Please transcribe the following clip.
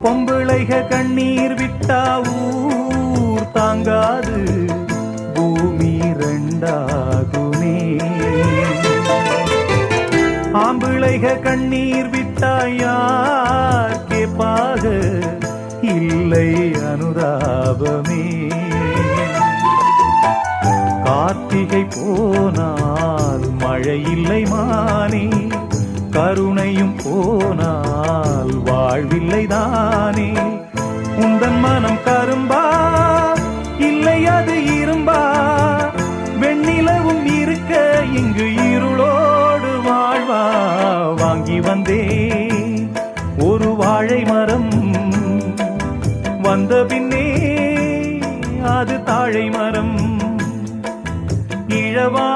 பொம்பிளைக கண்ணீர் விட்டா ஊர் தாங்காது, பூமி ரெண்டாகுமே. ஆம்பிளைக கண்ணீர் விட்டா யார் கேப்பாக, இல்லை அனுதாபமே. கார்த்திகை போனால் மழை இல்லை மானே, கருணையும் போனால் வாழ்வில்லை தானே. உந்தன் மனம் கரும்பா இல்லை அது இரும்பா, வெண்ணிலவும் இருக்க இங்கு இருளோடு வாழ்வா. வாங்கி வந்தேன் ஒரு வாழை மரம், வந்த பின்னே அது தாழை மரம். இழவா